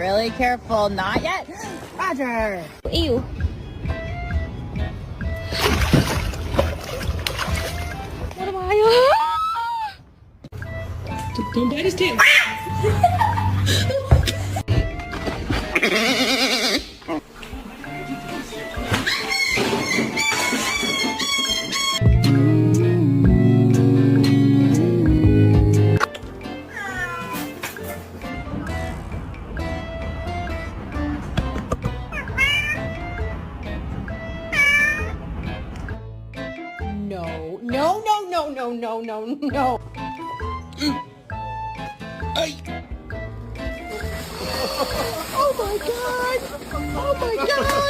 really careful. Not yet. Roger. Ew. What am I? Don't bite his tail. No, no, no, no, no, no, no, no. Oh my God! Oh my God!